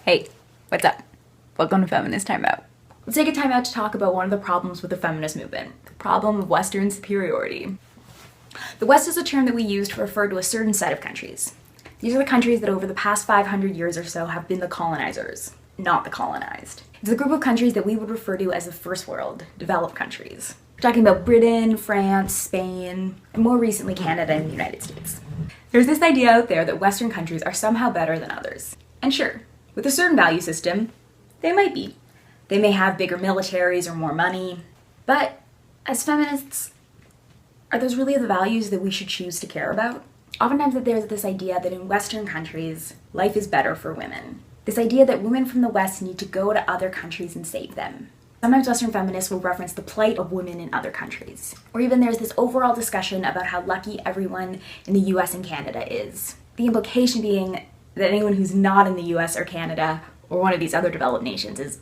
Hey, what's up? Welcome to Feminist Timeout. Let's take a time out to talk about one of the problems with the feminist movement, the problem of Western superiority. The West is a term that we use to refer to a certain set of countries. These are the countries that over the past 500 years or so have been the colonizers, not the colonized. It's a group of countries that we would refer to as the first world, developed countries. We're talking about Britain, France, Spain, and more recently Canada and the United States. There's this idea out there that Western countries are somehow better than others. And sure, with a certain value system, they might be. They may have bigger militaries or more money, but as feminists, are those really the values that we should choose to care about? Oftentimes there's this idea that in Western countries, life is better for women. This idea that women from the West need to go to other countries and save them. Sometimes Western feminists will reference the plight of women in other countries. Or even there's this overall discussion about how lucky everyone in the US and Canada is. The implication being that anyone who's not in the US or Canada or one of these other developed nations is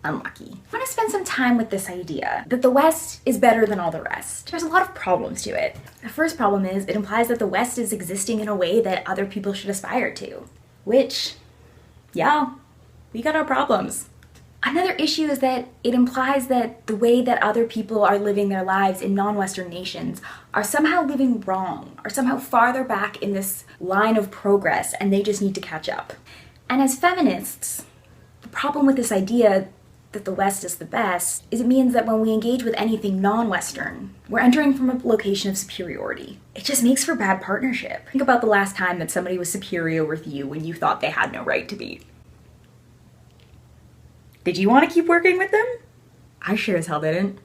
unlucky. I want to spend some time with this idea that the West is better than all the rest. There's a lot of problems to it. The first problem is it implies that the West is existing in a way that other people should aspire to, which, yeah, we got our problems. Another issue is that it implies that the way that other people are living their lives in non-Western nations are somehow living wrong, are somehow farther back in this line of progress and they just need to catch up. And as feminists, the problem with this idea that the West is the best is it means that when we engage with anything non-Western, we're entering from a location of superiority. It just makes for bad partnership. Think about the last time that somebody was superior with you when you thought they had no right to be. Did you want to keep working with them? I sure as hell didn't.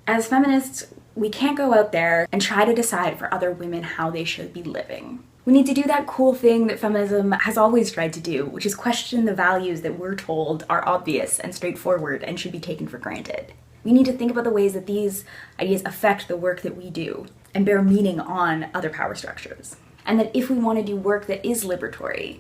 As feminists, we can't go out there and try to decide for other women how they should be living. We need to do that cool thing that feminism has always tried to do, which is question the values that we're told are obvious and straightforward and should be taken for granted. We need to think about the ways that these ideas affect the work that we do and bear meaning on other power structures. And that if we want to do work that is liberatory,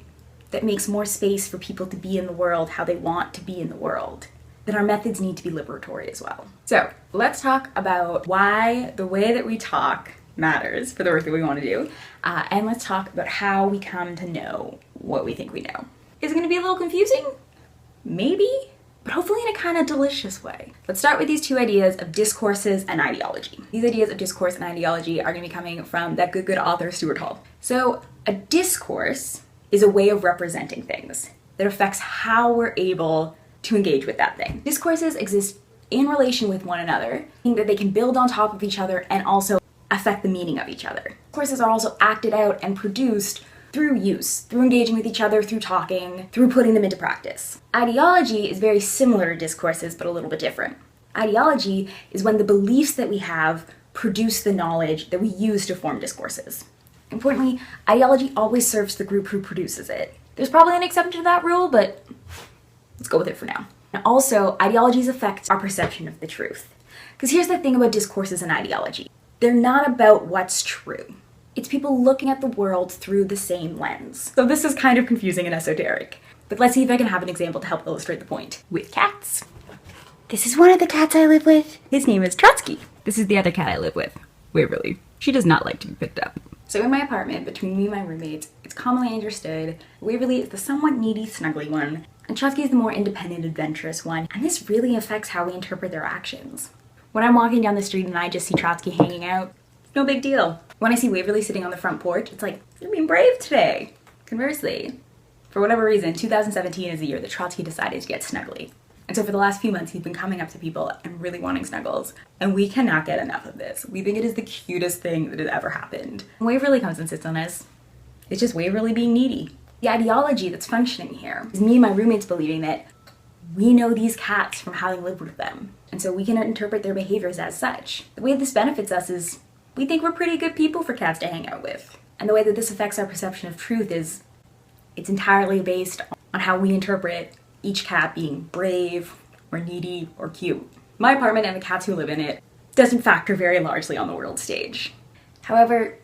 that makes more space for people to be in the world how they want to be in the world, then our methods need to be liberatory as well. So let's talk about why the way that we talk matters for the work that we want to do, and let's talk about how we come to know what we think we know. Is it going to be a little confusing? Maybe, but hopefully in a kind of delicious way. Let's start with these two ideas of discourses and ideology. These ideas of discourse and ideology are going to be coming from that good author Stuart Hall. So a discourse is a way of representing things that affects how we're able to engage with that thing. Discourses exist in relation with one another, meaning that they can build on top of each other and also affect the meaning of each other. Discourses are also acted out and produced through use, through engaging with each other, through talking, through putting them into practice. Ideology is very similar to discourses, but a little bit different. Ideology is when the beliefs that we have produce the knowledge that we use to form discourses. Importantly, ideology always serves the group who produces it. There's probably an exception to that rule, but let's go with it for now. And also, ideologies affect our perception of the truth. Because here's the thing about discourses and ideology. They're not about what's true. It's people looking at the world through the same lens. So this is kind of confusing and esoteric. But let's see if I can have an example to help illustrate the point. With cats. This is one of the cats I live with. His name is Trotsky. This is the other cat I live with, Waverly. She does not like to be picked up. So in my apartment, between me and my roommates, it's commonly understood Waverly is the somewhat needy, snuggly one, and Trotsky is the more independent, adventurous one, and this really affects how we interpret their actions. When I'm walking down the street and I just see Trotsky hanging out, no big deal. When I see Waverly sitting on the front porch, it's like, you're being brave today. Conversely, for whatever reason, 2017 is the year that Trotsky decided to get snuggly. And so for the last few months, he's been coming up to people and really wanting snuggles. And we cannot get enough of this. We think it is the cutest thing that has ever happened. When Waverly comes and sits on us, it's just Waverly being needy. The ideology that's functioning here is me and my roommates believing that we know these cats from having lived with them. And so we can interpret their behaviors as such. The way this benefits us is we think we're pretty good people for cats to hang out with. And the way that this affects our perception of truth is it's entirely based on how we interpret each cat being brave or needy or cute. My apartment and the cats who live in it doesn't factor very largely on the world stage. However,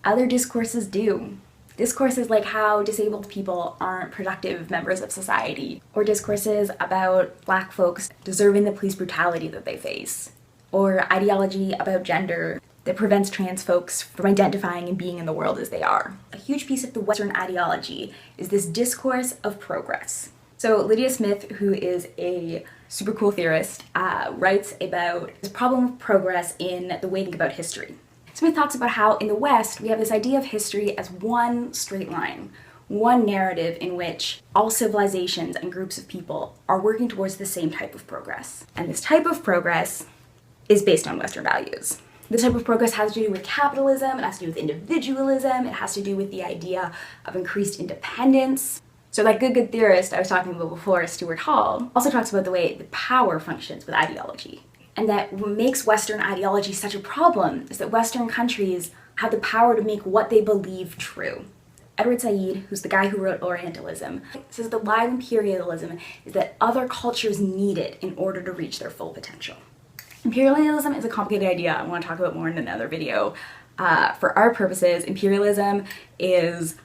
other discourses do. Discourses like how disabled people aren't productive members of society, or discourses about Black folks deserving the police brutality that they face, or ideology about gender that prevents trans folks from identifying and being in the world as they are. A huge piece of the Western ideology is this discourse of progress. So Lydia Smith, who is a super cool theorist, writes about this problem of progress in the way we think about history. Smith talks about how in the West we have this idea of history as one straight line, one narrative in which all civilizations and groups of people are working towards the same type of progress. And this type of progress is based on Western values. This type of progress has to do with capitalism, it has to do with individualism, it has to do with the idea of increased independence. So that good theorist I was talking about before, Stuart Hall, also talks about the way the power functions with ideology. And that what makes Western ideology such a problem is that Western countries have the power to make what they believe true. Edward Said, who's the guy who wrote Orientalism, says the lie of imperialism is that other cultures need it in order to reach their full potential. Imperialism is a complicated idea I want to talk about more in another video. For our purposes, imperialism is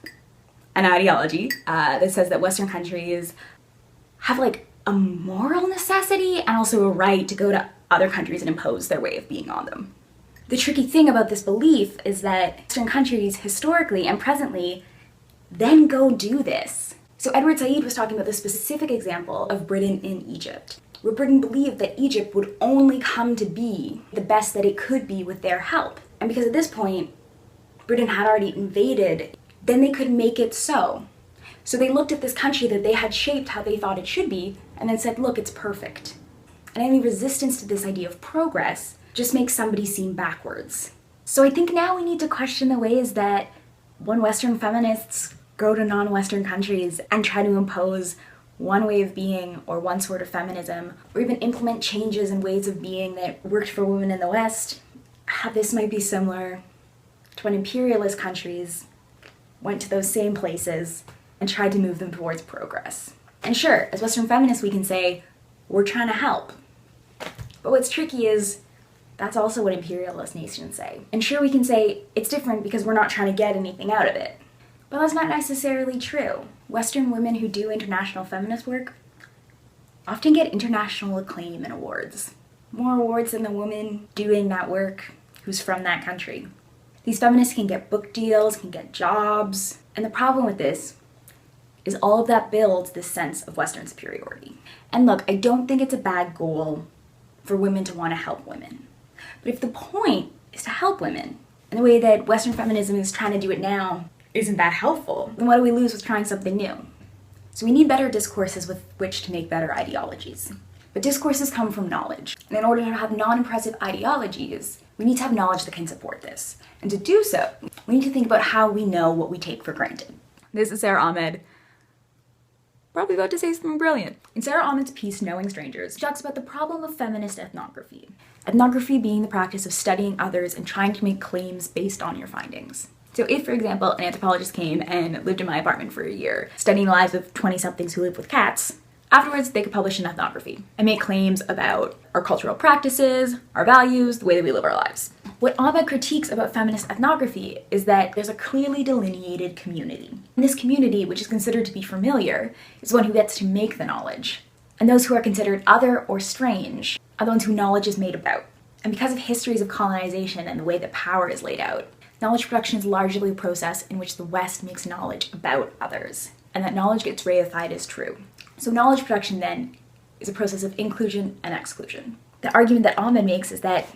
an ideology that says that Western countries have like a moral necessity and also a right to go to other countries and impose their way of being on them. The tricky thing about this belief is that Western countries historically and presently then go do this. So Edward Said was talking about the specific example of Britain in Egypt, where Britain believed that Egypt would only come to be the best that it could be with their help. And because at this point, Britain had already invaded, then they could make it so. So they looked at this country that they had shaped how they thought it should be, and then said, look, it's perfect. And any resistance to this idea of progress just makes somebody seem backwards. So I think now we need to question the ways that when Western feminists go to non-Western countries and try to impose one way of being or one sort of feminism, or even implement changes in ways of being that worked for women in the West, how this might be similar to when imperialist countries went to those same places and tried to move them towards progress. And sure, as Western feminists we can say, we're trying to help. But what's tricky is that's also what imperialist nations say. And sure, we can say it's different because we're not trying to get anything out of it. But that's not necessarily true. Western women who do international feminist work often get international acclaim and awards. More awards than the woman doing that work who's from that country. These feminists can get book deals, can get jobs. And the problem with this is all of that builds this sense of Western superiority. And look, I don't think it's a bad goal for women to want to help women. But if the point is to help women, and the way that Western feminism is trying to do it now isn't that helpful, then what do we lose with trying something new? So we need better discourses with which to make better ideologies. But discourses come from knowledge. And in order to have non-impressive ideologies, we need to have knowledge that can support this. And to do so, we need to think about how we know what we take for granted. This is Sara Ahmed, probably about to say something brilliant. In Sara Ahmed's piece, Knowing Strangers, she talks about the problem of feminist ethnography. Ethnography being the practice of studying others and trying to make claims based on your findings. So if, for example, an anthropologist came and lived in my apartment for a year, studying the lives of 20-somethings who live with cats, afterwards they could publish an ethnography and make claims about our cultural practices, our values, the way that we live our lives. What Ahmed critiques about feminist ethnography is that there's a clearly delineated community. And this community, which is considered to be familiar, is one who gets to make the knowledge. And those who are considered other or strange are the ones who knowledge is made about. And because of histories of colonization and the way that power is laid out, knowledge production is largely a process in which the West makes knowledge about others, and that knowledge gets reified as true. So knowledge production then is a process of inclusion and exclusion. The argument that Ahmed makes is that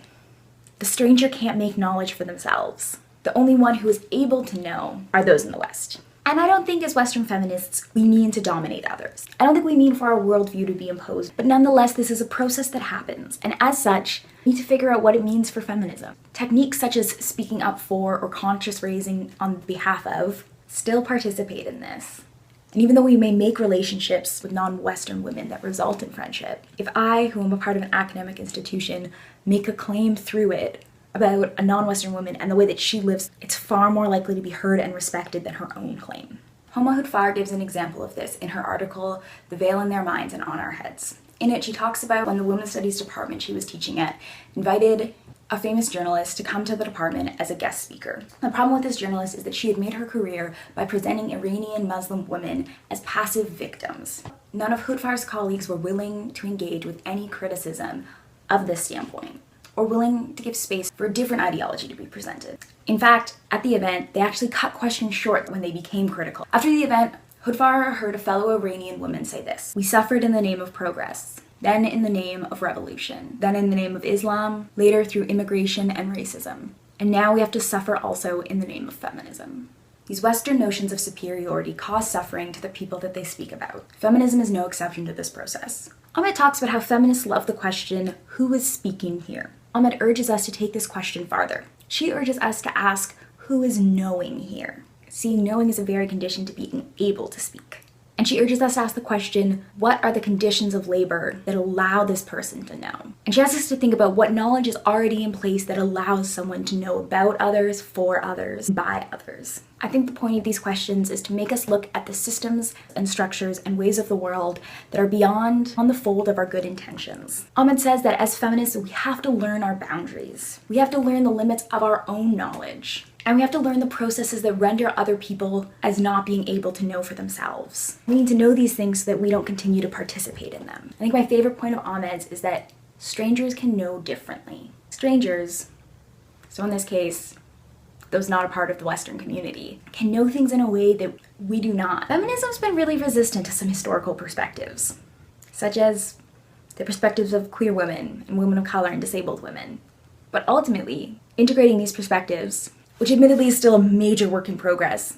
the stranger can't make knowledge for themselves. The only one who is able to know are those in the West. And I don't think as Western feminists we mean to dominate others. I don't think we mean for our worldview to be imposed, but nonetheless this is a process that happens, and as such, we need to figure out what it means for feminism. Techniques such as speaking up for or conscious raising on behalf of still participate in this. And even though we may make relationships with non-Western women that result in friendship, if I, who am a part of an academic institution, make a claim through it about a non-Western woman and the way that she lives, it's far more likely to be heard and respected than her own claim. Homa Hoodfar gives an example of this in her article, The Veil in Their Minds and On Our Heads. In it, she talks about when the Women's Studies department she was teaching at invited a famous journalist to come to the department as a guest speaker. The problem with this journalist is that she had made her career by presenting Iranian Muslim women as passive victims. None of Hoodfar's colleagues were willing to engage with any criticism of this standpoint, or willing to give space for a different ideology to be presented. In fact, at the event, they actually cut questions short when they became critical. After the event, Hodvar heard a fellow Iranian woman say this: "We suffered in the name of progress, then in the name of revolution, then in the name of Islam, later through immigration and racism. And now we have to suffer also in the name of feminism." These Western notions of superiority cause suffering to the people that they speak about. Feminism is no exception to this process. Ahmed talks about how feminists love the question, who is speaking here? Ahmed urges us to take this question farther. She urges us to ask, who is knowing here? See, knowing is a very condition to being able to speak. And she urges us to ask the question, what are the conditions of labor that allow this person to know? And she asks us to think about what knowledge is already in place that allows someone to know about others, for others, by others. I think the point of these questions is to make us look at the systems and structures and ways of the world that are beyond on the fold of our good intentions. Ahmed says that as feminists, we have to learn our boundaries. We have to learn the limits of our own knowledge. And we have to learn the processes that render other people as not being able to know for themselves. We need to know these things so that we don't continue to participate in them. I think my favorite point of Ahmed's is that strangers can know differently. Strangers, so in this case, those not a part of the Western community, can know things in a way that we do not. Feminism's been really resistant to some historical perspectives, such as the perspectives of queer women and women of color and disabled women. But ultimately, integrating these perspectives, which admittedly is still a major work in progress,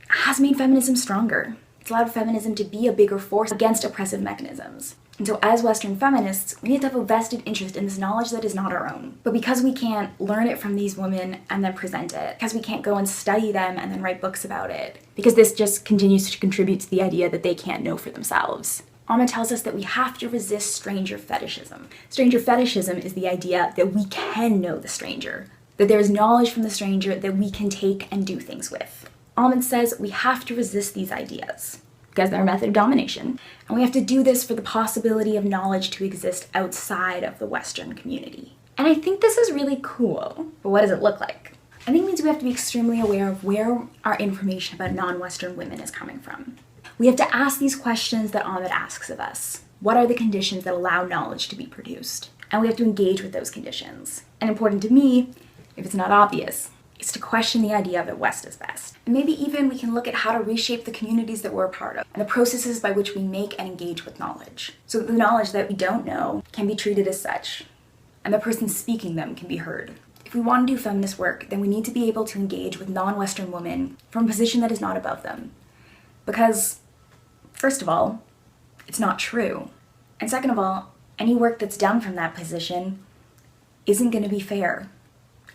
has made feminism stronger. It's allowed feminism to be a bigger force against oppressive mechanisms. And so as Western feminists, we need to have a vested interest in this knowledge that is not our own. But because we can't learn it from these women and then present it, because we can't go and study them and then write books about it, because this just continues to contribute to the idea that they can't know for themselves, Ahmed tells us that we have to resist stranger fetishism. Stranger fetishism is the idea that we can know the stranger, that there is knowledge from the stranger that we can take and do things with. Ahmed says we have to resist these ideas because they're a method of domination, and we have to do this for the possibility of knowledge to exist outside of the Western community. And I think this is really cool, but what does it look like? I think it means we have to be extremely aware of where our information about non-Western women is coming from. We have to ask these questions that Ahmed asks of us. What are the conditions that allow knowledge to be produced? And we have to engage with those conditions. And important to me, if it's not obvious, is to question the idea that West is best. And maybe even we can look at how to reshape the communities that we're a part of and the processes by which we make and engage with knowledge, so that the knowledge that we don't know can be treated as such, and the person speaking them can be heard. If we want to do feminist work, then we need to be able to engage with non-Western women from a position that is not above them. Because, first of all, it's not true. And second of all, any work that's done from that position isn't going to be fair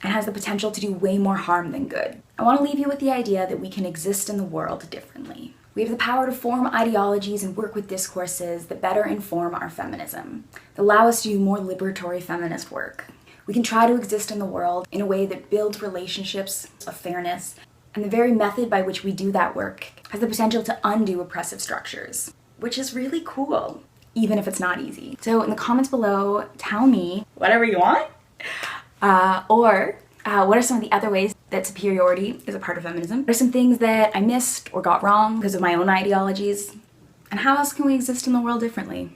and has the potential to do way more harm than good. I want to leave you with the idea that we can exist in the world differently. We have the power to form ideologies and work with discourses that better inform our feminism, that allow us to do more liberatory feminist work. We can try to exist in the world in a way that builds relationships of fairness, and the very method by which we do that work has the potential to undo oppressive structures, which is really cool, even if it's not easy. So in the comments below, tell me whatever you want, or what are some of the other ways that superiority is a part of feminism? What are some things that I missed or got wrong because of my own ideologies? And how else can we exist in the world differently?